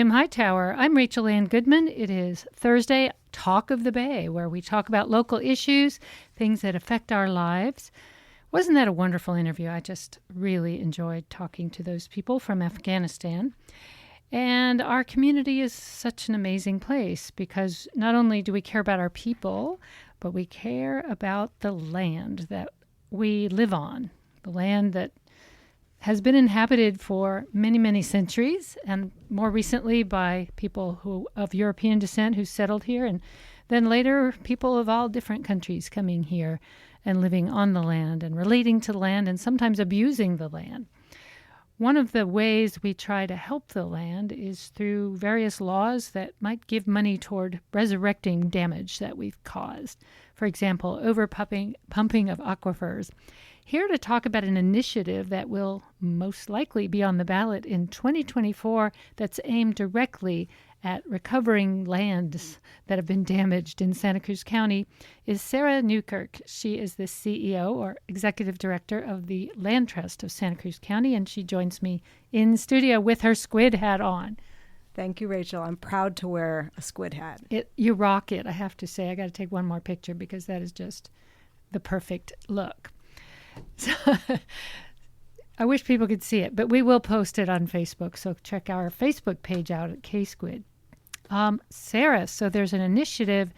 Jim Hightower. I'm Rachel Ann Goodman. It is Thursday, Talk of the Bay, where we talk about local issues, things that affect our lives. Wasn't that a wonderful interview? I just really enjoyed talking to those people from Afghanistan. And our community is such an amazing place because not only do we care about our people, but we care about the land that we live on, the land that has been inhabited for many, many centuries, and more recently by people who of European descent who settled here, and then later people of all different countries coming here and living on the land and relating to the land and sometimes abusing the land. One of the ways we try to help the land is through various laws that might give money toward resurrecting damage that we've caused. For example, pumping of aquifers. Here to talk about an initiative that will most likely be on the ballot in 2024 that's aimed directly at recovering lands that have been damaged in Santa Cruz County is Sarah Newkirk. She is the CEO or Executive Director of the Land Trust of Santa Cruz County, and she joins me in studio with her squid hat on. Thank you, Rachel. I'm proud to wear a squid hat. You rock it, I have to say. I got to take one more picture because that is just the perfect look. So, I wish people could see it, but we will post it on Facebook. So check our Facebook page out at K-Squid. Sarah, so there's an initiative.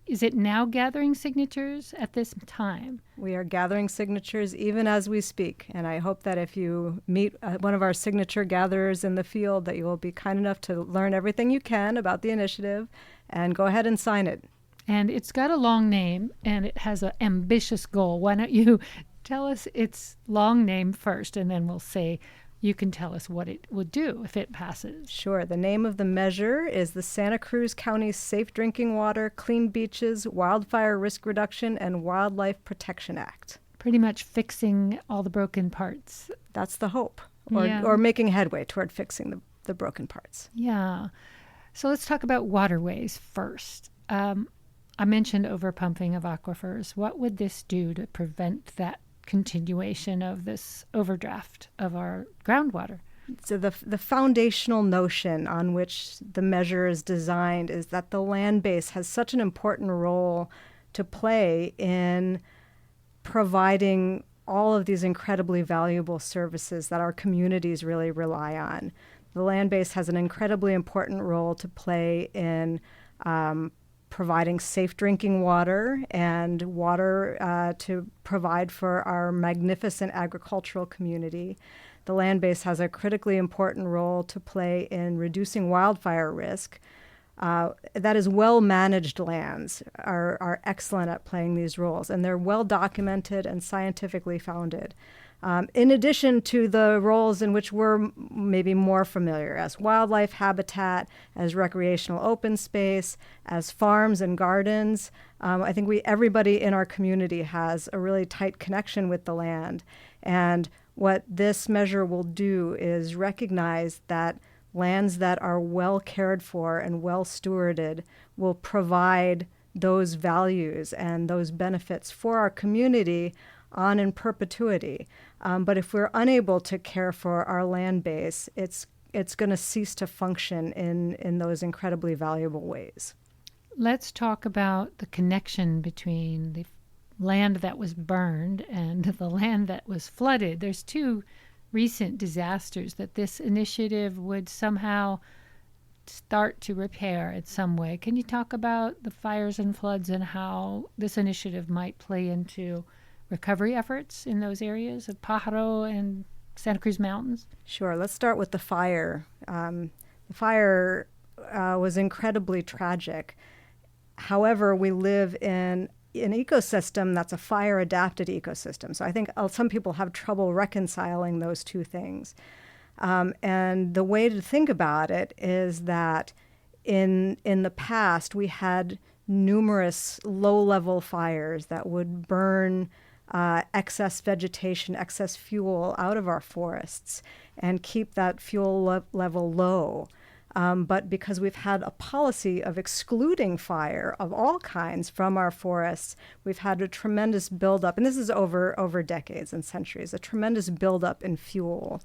Is it now gathering signatures at this time? We are gathering signatures even as we speak. And I hope that if you meet one of our signature gatherers in the field, that you will be kind enough to learn everything you can about the initiative and go ahead and sign it. And it's got a long name and it has an ambitious goal. Why don't you tell us its long name first, and then we'll say you can tell us what it would do if it passes. Sure. The name of the measure is the Santa Cruz County Safe Drinking Water, Clean Beaches, Wildfire Risk Reduction, and Wildlife Protection Act. Pretty much fixing all the broken parts. That's the hope, or making headway toward fixing the broken parts. Yeah. So let's talk about waterways first. I mentioned overpumping of aquifers. What would this do to prevent that continuation of this overdraft of our groundwater? So the foundational notion on which the measure is designed is that the land base has such an important role to play in providing all of these incredibly valuable services that our communities really rely on. The land base has an incredibly important role to play in providing safe drinking water and water to provide for our magnificent agricultural community. The land base has a critically important role to play in reducing wildfire risk. That is, well-managed lands are excellent at playing these roles, and they're well documented and scientifically founded. In addition to the roles in which we're maybe more familiar as wildlife habitat, as recreational open space, as farms and gardens, I think everybody in our community has a really tight connection with the land. And what this measure will do is recognize that lands that are well cared for and well stewarded will provide those values and those benefits for our community on in perpetuity. But if we're unable to care for our land base, it's going to cease to function in those incredibly valuable ways. Let's talk about the connection between the land that was burned and the land that was flooded. There's two recent disasters that this initiative would somehow start to repair in some way. Can you talk about the fires and floods and how this initiative might play into recovery efforts in those areas of Pajaro and Santa Cruz Mountains? Sure. Let's start with the fire. The fire was incredibly tragic. However, we live in an ecosystem that's a fire-adapted ecosystem. So I think some people have trouble reconciling those two things. And the way to think about it is that in the past, we had numerous low-level fires that would burn excess vegetation, excess fuel out of our forests and keep that fuel level low. But because we've had a policy of excluding fire of all kinds from our forests, we've had a tremendous buildup, and this is over decades and centuries, a tremendous buildup in fuel.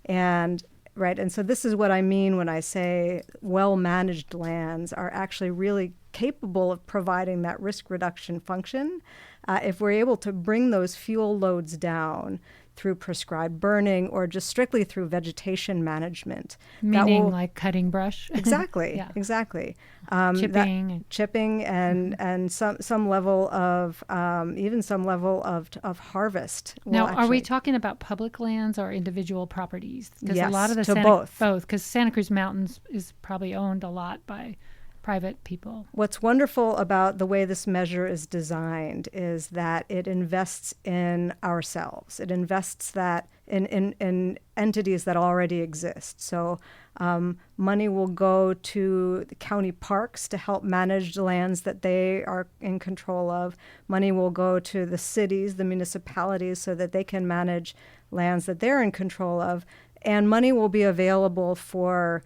And Right. And so this is what I mean when I say well-managed lands are actually really capable of providing that risk reduction function. If we're able to bring those fuel loads down through prescribed burning or just strictly through vegetation management. Meaning like cutting brush? Exactly, Yeah. exactly. Chipping. And some level of, even some level of harvest. Now, are we talking about public lands or individual properties? Because yes, a lot of the both. Both, because Santa Cruz Mountains is probably owned a lot by private people. What's wonderful about the way this measure is designed is that it invests in ourselves. It invests that in entities that already exist. So money will go to the county parks to help manage the lands that they are in control of. Money will go to the cities, the municipalities, so that they can manage lands that they're in control of. And money will be available for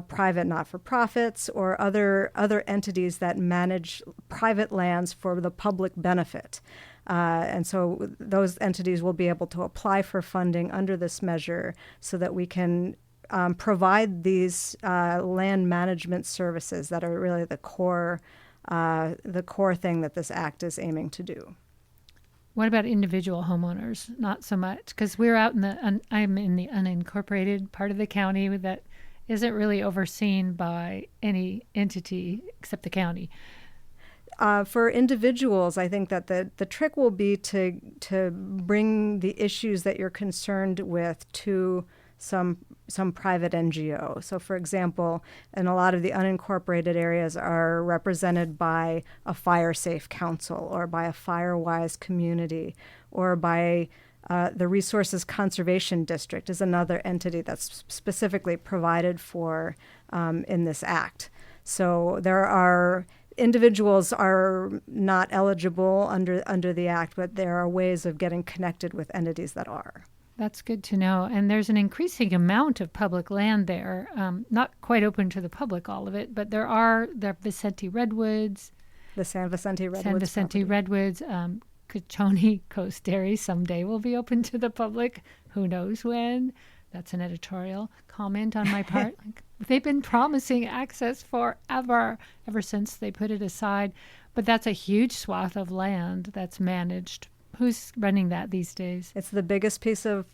private not-for-profits or other entities that manage private lands for the public benefit. And so those entities will be able to apply for funding under this measure so that we can provide these land management services that are really the core thing that this act is aiming to do. What about individual homeowners? Not so much, because we're out in I'm in the unincorporated part of the county that isn't really overseen by any entity except the county. For individuals, I think that the trick will be to bring the issues that you're concerned with to some private NGO. So, for example, in a lot of the unincorporated areas are represented by a fire-safe council or by a fire-wise community or by the Resources Conservation District is another entity that's specifically provided for in this act. So there are individuals are not eligible under the act, but there are ways of getting connected with entities that are. That's good to know. And there's an increasing amount of public land there, not quite open to the public, all of it, but there are the Vicente Redwoods. The San Vicente Redwoods. Cochoni Coast Dairy someday will be open to the public. Who knows when? That's an editorial comment on my part. They've been promising access ever since they put it aside. But that's a huge swath of land that's managed. Who's running that these days? It's the biggest piece of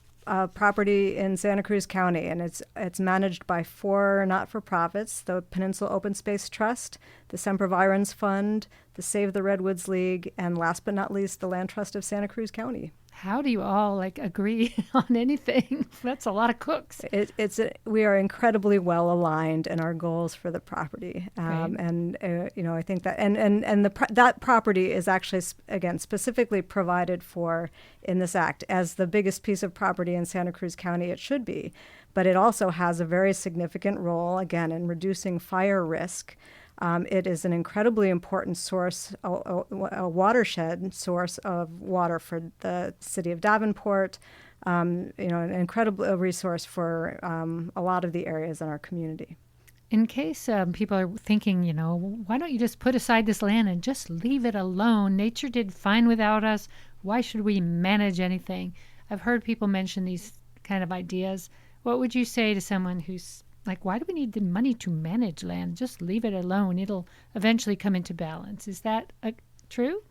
property in Santa Cruz County, and it's managed by 4 not-for-profits: the Peninsula Open Space Trust, the Sempervirens Fund, the Save the Redwoods League, and last but not least, the Land Trust of Santa Cruz County. How do you all agree on anything? That's a lot of cooks. We are incredibly well aligned in our goals for the property, and I think that that property is actually again specifically provided for in this act as the biggest piece of property in Santa Cruz County. It should be, but it also has a very significant role again in reducing fire risk. It is an incredibly important source, a watershed source of water for the city of Davenport, an incredible resource for a lot of the areas in our community. In case people are thinking, why don't you just put aside this land and just leave it alone? Nature did fine without us. Why should we manage anything? I've heard people mention these kind of ideas. What would you say to someone who's why do we need the money to manage land? Just leave it alone. It'll eventually come into balance. Is that true?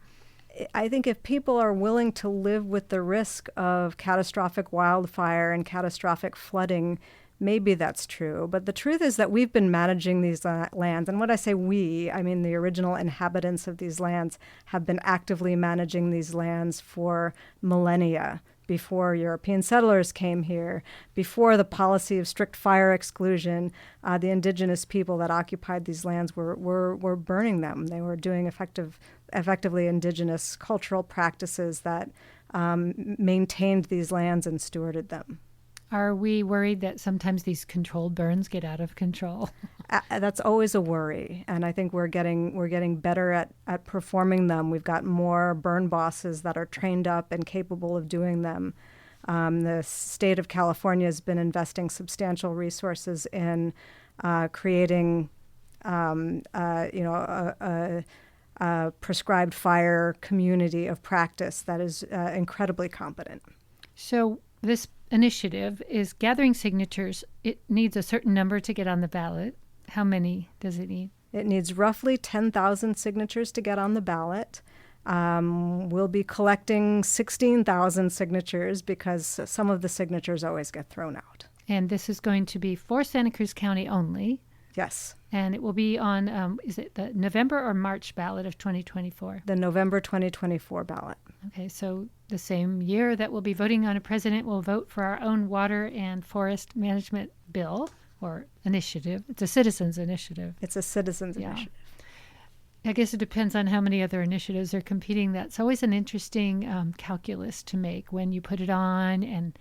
I think if people are willing to live with the risk of catastrophic wildfire and catastrophic flooding, maybe that's true. But the truth is that we've been managing these lands. And when I say we, I mean the original inhabitants of these lands have been actively managing these lands for millennia. Before European settlers came here, before the policy of strict fire exclusion, the indigenous people that occupied these lands were burning them. They were doing effectively indigenous cultural practices that maintained these lands and stewarded them. Are we worried that sometimes these controlled burns get out of control? That's always a worry, and I think we're getting better at performing them. We've got more burn bosses that are trained up and capable of doing them. The state of California has been investing substantial resources in creating, a prescribed fire community of practice that is incredibly competent. So this initiative is gathering signatures. It needs a certain number to get on the ballot. How many does it need? It needs roughly 10,000 signatures to get on the ballot. We'll be collecting 16,000 signatures because some of the signatures always get thrown out. And this is going to be for Santa Cruz County only. Yes. And it will be on, is it the November or March ballot of 2024? The November 2024 ballot. Okay, so the same year that we'll be voting on a president, we'll vote for our own water and forest management bill or initiative. It's a citizens initiative. It's a citizens initiative. I guess it depends on how many other initiatives are competing. That's always an interesting calculus to make when you put it on, and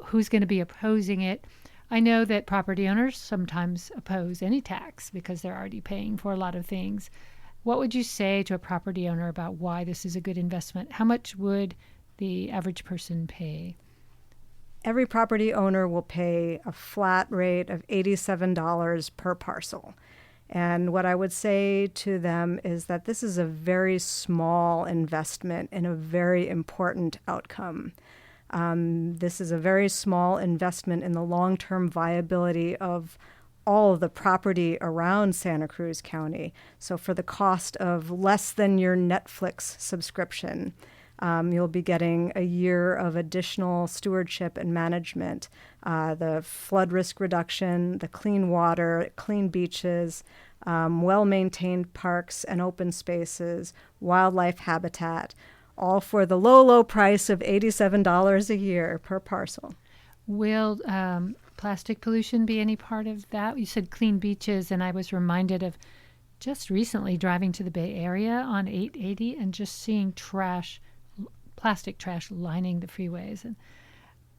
who's going to be opposing it. I know that property owners sometimes oppose any tax because they're already paying for a lot of things. What would you say to a property owner about why this is a good investment? How much would the average person pay? Every property owner will pay a flat rate of $87 per parcel. And what I would say to them is that this is a very small investment in a very important outcome. This is a very small investment in the long-term viability of all of the property around Santa Cruz County. So for the cost of less than your Netflix subscription, you'll be getting a year of additional stewardship and management, the flood risk reduction, the clean water, clean beaches, well-maintained parks and open spaces, wildlife habitat, all for the low, low price of $87 a year per parcel. Will plastic pollution be any part of that? You said clean beaches, and I was reminded of just recently driving to the Bay Area on 880 and just seeing plastic trash lining the freeways. And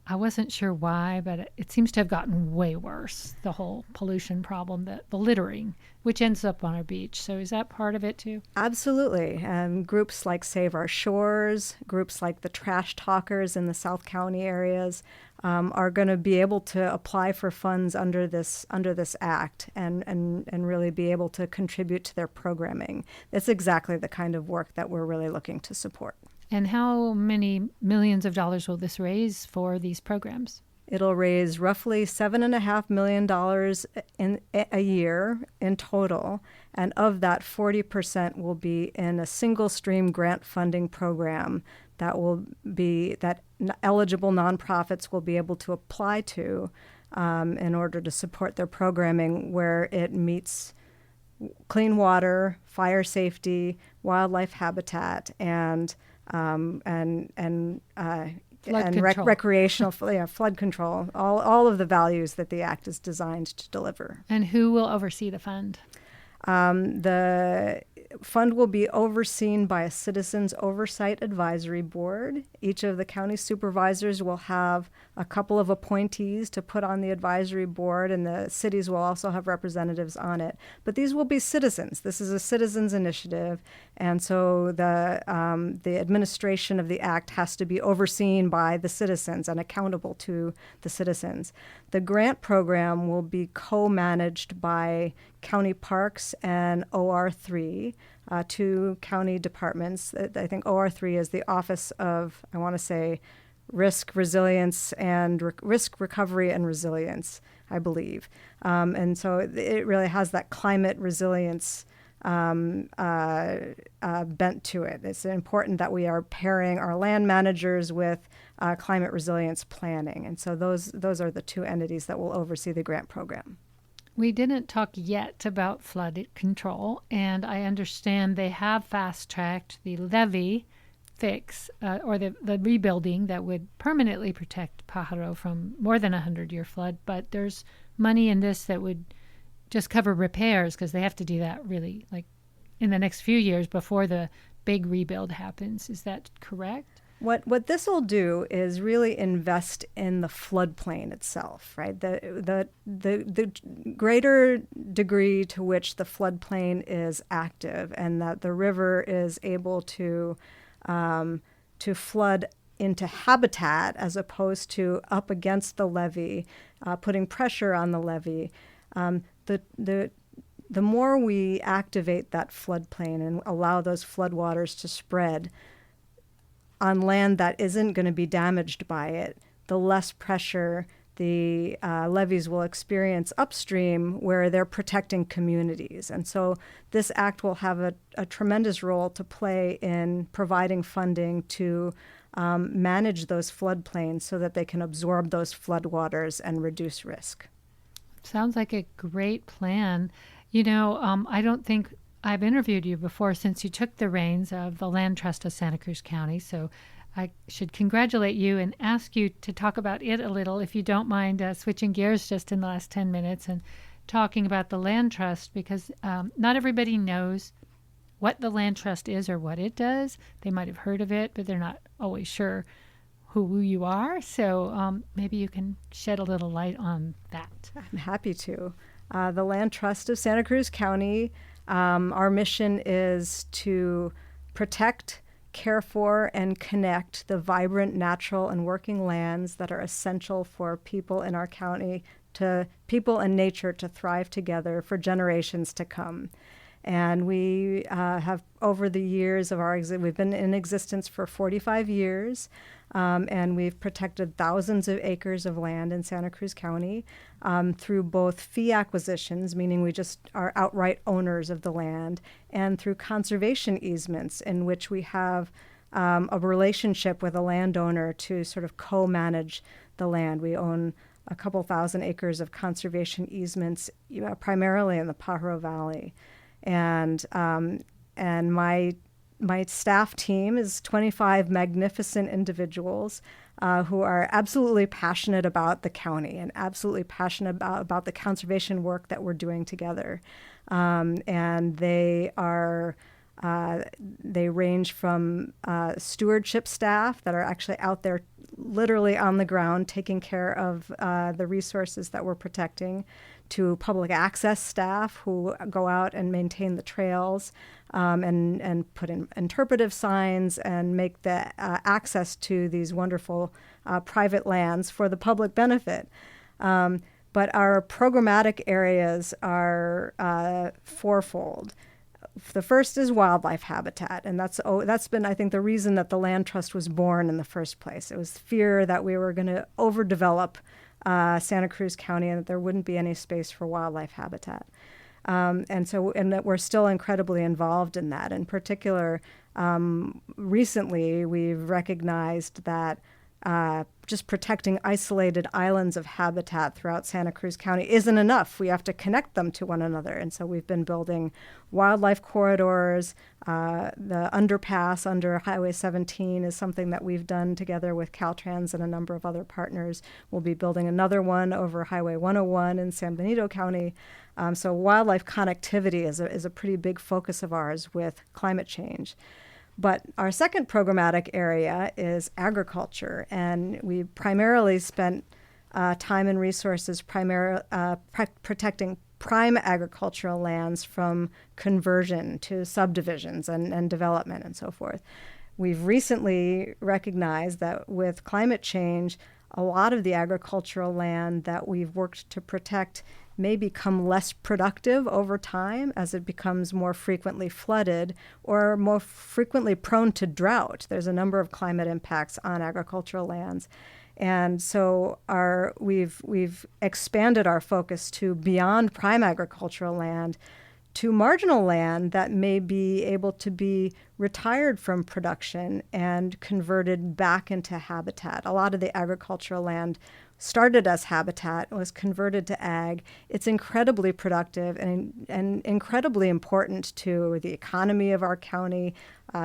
I wasn't sure why, but it seems to have gotten way worse, the whole pollution problem, the littering, which ends up on our beach. So is that part of it too? Absolutely. Groups like Save Our Shores, groups like the Trash Talkers in the South County areas are going to be able to apply for funds under this act and really be able to contribute to their programming. It's exactly the kind of work that we're really looking to support. And how many millions of dollars will this raise for these programs? It'll raise roughly $7.5 million a year in total, and of that, 40% will be in a single stream grant funding program that eligible nonprofits will be able to apply to in order to support their programming where it meets clean water, fire safety, wildlife habitat, and recreational flood control, all of the values that the Act is designed to deliver. And who will oversee the fund? The fund will be overseen by a Citizens Oversight Advisory Board. Each of the county supervisors will have a couple of appointees to put on the advisory board, and the cities will also have representatives on it. But these will be citizens. This is a citizens initiative, and so the administration of the act has to be overseen by the citizens and accountable to the citizens. The grant program will be co-managed by County Parks and OR3, two county departments. I think OR3 is the Office of, I want to say, Risk Resilience and Risk Recovery and Resilience, I believe. And so it really has that climate resilience bent to it. It's important that we are pairing our land managers with climate resilience planning. And so those are the two entities that will oversee the grant program. We didn't talk yet about flood control, and I understand they have fast-tracked the levee fix or the rebuilding that would permanently protect Pajaro from more than a 100-year flood, but there's money in this that would just cover repairs because they have to do that really like in the next few years before the big rebuild happens. Is that correct? What this will do is really invest in the floodplain itself, right? The greater degree to which the floodplain is active and that the river is able to flood into habitat as opposed to up against the levee, putting pressure on the levee. The more we activate that floodplain and allow those floodwaters to spread on land that isn't going to be damaged by it, the less pressure the levees will experience upstream where they're protecting communities. And so this act will have a tremendous role to play in providing funding to manage those floodplains so that they can absorb those floodwaters and reduce risk. Sounds like a great plan. You know, I don't think I've interviewed you before since you took the reins of the Land Trust of Santa Cruz County, so I should congratulate you and ask you to talk about it a little, if you don't mind switching gears just in the last 10 minutes and talking about the Land Trust, because not everybody knows what the Land Trust is or what it does. They might have heard of it, but they're not always sure who you are. So maybe you can shed a little light on that. I'm happy to. The Land Trust of Santa Cruz County, our mission is to protect, care for, and connect the vibrant natural and working lands that are essential for people in our county, to people and nature to thrive together for generations to come. And we have, over the years of we've been in existence for 45 years, and we've protected thousands of acres of land in Santa Cruz County through both fee acquisitions, meaning we just are outright owners of the land, and through conservation easements, in which we have a relationship with a landowner to sort of co-manage the land. We own a couple thousand acres of conservation easements, primarily in the Pajaro Valley. And my staff team is 25 magnificent individuals who are absolutely passionate about the county and absolutely passionate about the conservation work that we're doing together. And they range from stewardship staff that are actually out there literally on the ground taking care of the resources that we're protecting, to public access staff who go out and maintain the trails and put in interpretive signs and make the access to these wonderful private lands for the public benefit. But our programmatic areas are fourfold. The first is wildlife habitat, and that's been, I think, the reason that the Land Trust was born in the first place. It was fear that we were going to overdevelop Santa Cruz County and that there wouldn't be any space for wildlife habitat. And that we're still incredibly involved in that. In particular, recently we've recognized that just protecting isolated islands of habitat throughout Santa Cruz County isn't enough. We have to connect them to one another. And so we've been building wildlife corridors. The underpass under Highway 17 is something that we've done together with Caltrans and a number of other partners. We'll be building another one over Highway 101 in San Benito County. So wildlife connectivity is a pretty big focus of ours with climate change. But our second programmatic area is agriculture, and we primarily spent time and resources protecting prime agricultural lands from conversion to subdivisions and development and so forth. We've recently recognized that with climate change, a lot of the agricultural land that we've worked to protect may become less productive over time as it becomes more frequently flooded or more frequently prone to drought. There's a number of climate impacts on agricultural lands. And so we've expanded our focus to beyond prime agricultural land to marginal land that may be able to be retired from production and converted back into habitat. A lot of the agricultural land started as habitat, was converted to ag. It's incredibly productive and incredibly important to the economy of our county,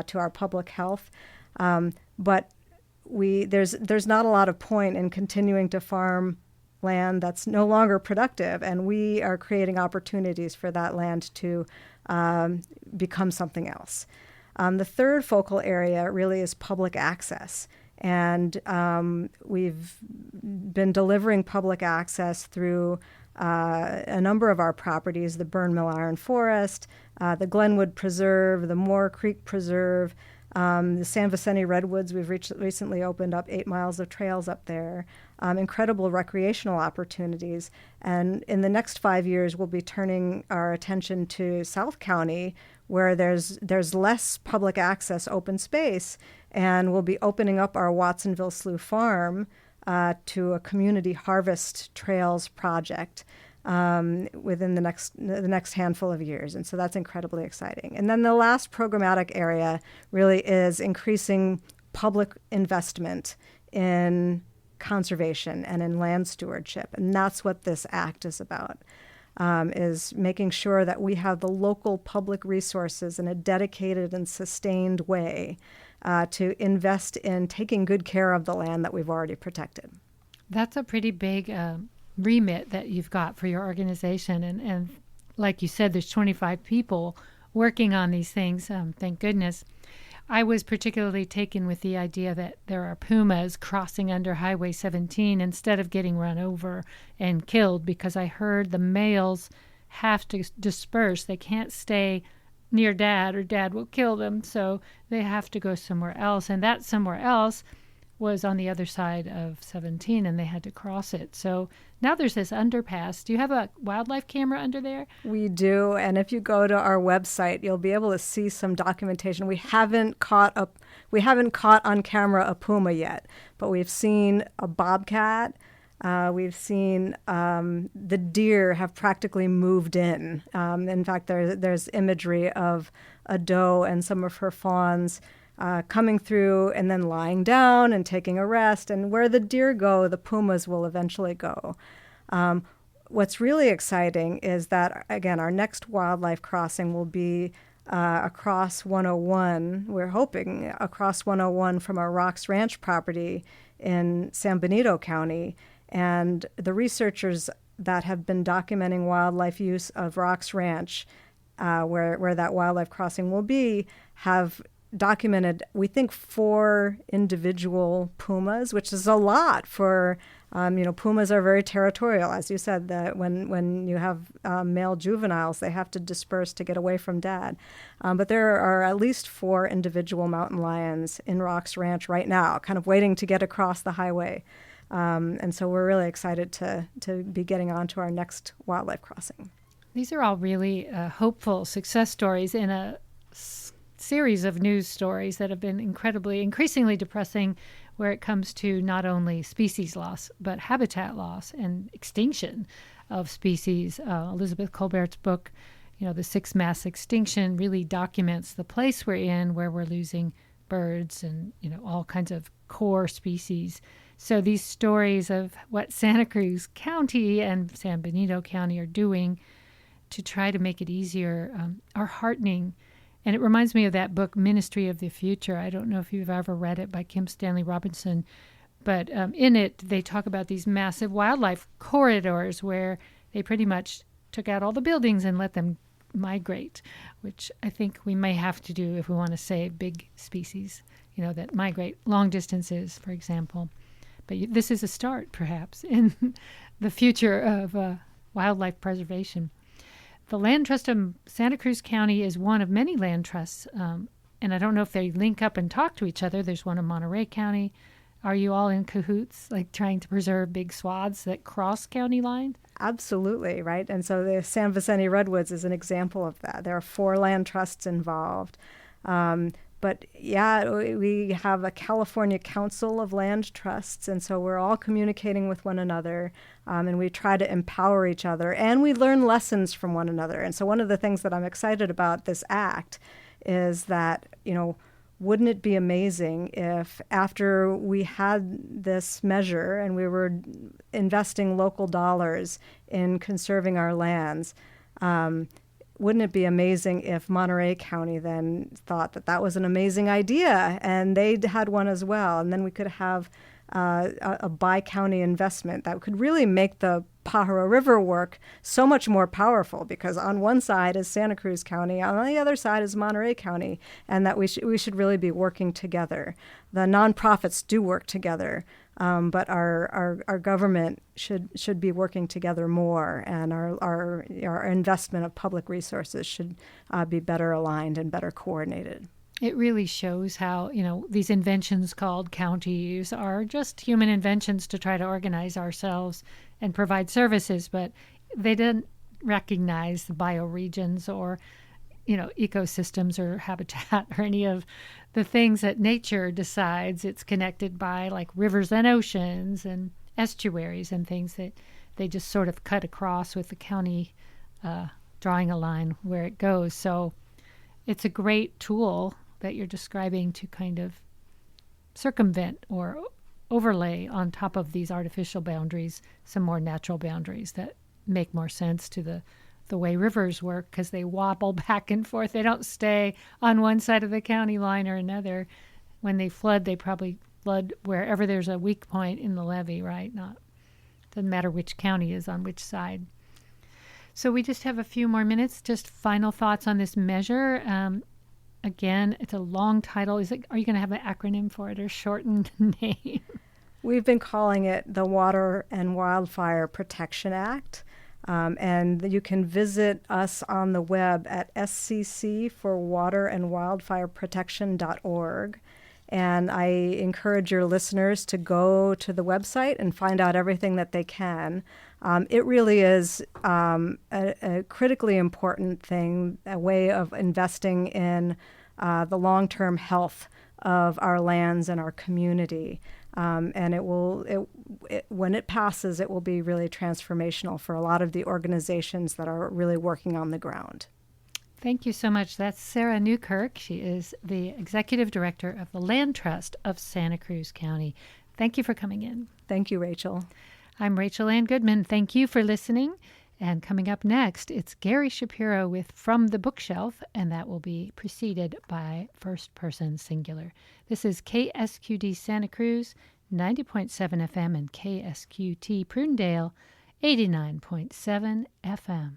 to our public health. But there's not a lot of point in continuing to farm land that's no longer productive, and we are creating opportunities for that land to become something else. The third focal area really is public access. And we've been delivering public access through a number of our properties, the Burn Mill Iron Forest, the Glenwood Preserve, the Moore Creek Preserve, the San Vicente Redwoods. We've recently opened up 8 miles of trails up there, incredible recreational opportunities. And in the next 5 years, we'll be turning our attention to South County, where there's less public access open space, and we'll be opening up our Watsonville Slough Farm to a community harvest trails project within the next handful of years. And so that's incredibly exciting. And then the last programmatic area really is increasing public investment in conservation and in land stewardship. And that's what this act is about, is making sure that we have the local public resources in a dedicated and sustained way to invest in taking good care of the land that we've already protected. That's a pretty big remit that you've got for your organization. And like you said, there's 25 people working on these things. Thank goodness. I was particularly taken with the idea that there are pumas crossing under Highway 17 instead of getting run over and killed, because I heard the males have to disperse. They can't stay near Dad or Dad will kill them, so they have to go somewhere else. And that somewhere else was on the other side of 17, and they had to cross it. So now there's this underpass. Do you have a wildlife camera under there? We do, and if you go to our website, you'll be able to see some documentation. We haven't caught on camera a puma yet, but we've seen a bobcat. We've seen the deer have practically moved in. In fact, there's imagery of a doe and some of her fawns coming through and then lying down and taking a rest. And where the deer go, the pumas will eventually go. What's really exciting is that, again, our next wildlife crossing will be across 101. We're hoping across 101 from our Rocks Ranch property in San Benito County. And the researchers that have been documenting wildlife use of Rocks Ranch, where that wildlife crossing will be, have documented, we think, 4 individual pumas, which is a lot for, pumas are very territorial. As you said, that when you have male juveniles, they have to disperse to get away from Dad. But there are at least 4 individual mountain lions in Rocks Ranch right now, kind of waiting to get across the highway. And so we're really excited to be getting on to our next wildlife crossing. These are all really hopeful success stories in a series of news stories that have been increasingly depressing, where it comes to not only species loss, but habitat loss and extinction of species. Elizabeth Colbert's book, The Sixth Mass Extinction, really documents the place we're in, where we're losing birds and, all kinds of core species. So these stories of what Santa Cruz County and San Benito County are doing to try to make it easier are heartening. And it reminds me of that book, Ministry of the Future. I don't know if you've ever read it, by Kim Stanley Robinson. But in it, they talk about these massive wildlife corridors where they pretty much took out all the buildings and let them migrate, which I think we may have to do if we want to save big species, that migrate long distances, for example. But this is a start, perhaps, in the future of wildlife preservation. The Land Trust of Santa Cruz County is one of many land trusts, and I don't know if they link up and talk to each other. There's one in Monterey County. Are you all in cahoots, like trying to preserve big swaths that cross county lines? Absolutely, right? And so the San Vicente Redwoods is an example of that. There are 4 land trusts involved. But yeah, we have a California Council of Land Trusts, and so we're all communicating with one another, and we try to empower each other, and we learn lessons from one another. And so one of the things that I'm excited about this act is that, wouldn't it be amazing if after we had this measure and we were investing local dollars in conserving our lands, wouldn't it be amazing if Monterey County then thought that that was an amazing idea and they had one as well? And then we could have a bi-county investment that could really make the Pajaro River work so much more powerful, because on one side is Santa Cruz County, on the other side is Monterey County, and that we should really be working together. The nonprofits do work together, but our government should be working together more, and our investment of public resources should be better aligned and better coordinated. It really shows how, these inventions called counties are just human inventions to try to organize ourselves and provide services, but they didn't recognize the bioregions or ecosystems or habitat or any of the things that nature decides. It's connected by like rivers and oceans and estuaries and things that they just sort of cut across with the county drawing a line where it goes. So it's a great tool that you're describing to kind of circumvent or overlay on top of these artificial boundaries some more natural boundaries that make more sense to the way rivers work, because they wobble back and forth. They don't stay on one side of the county line or another. When they flood, they probably flood wherever there's a weak point in the levee, right? Doesn't matter which county is on which side. So we just have a few more minutes. Just final thoughts on this measure. Again, it's a long title. Are you going to have an acronym for it or shortened name? We've been calling it the Water and Wildfire Protection Act. And you can visit us on the web at scc4waterandwildfireprotection.org. And I encourage your listeners to go to the website and find out everything that they can. It really is a critically important thing, a way of investing in the long-term health of our lands and our community. And when it passes, it will be really transformational for a lot of the organizations that are really working on the ground. Thank you so much. That's Sarah Newkirk. She is the Executive Director of the Land Trust of Santa Cruz County. Thank you for coming in. Thank you, Rachel. I'm Rachel Ann Goodman. Thank you for listening. And coming up next, it's Gary Shapiro with From the Bookshelf, and that will be preceded by First Person Singular. This is KSQD Santa Cruz, 90.7 FM, and KSQT Prudendale, 89.7 FM.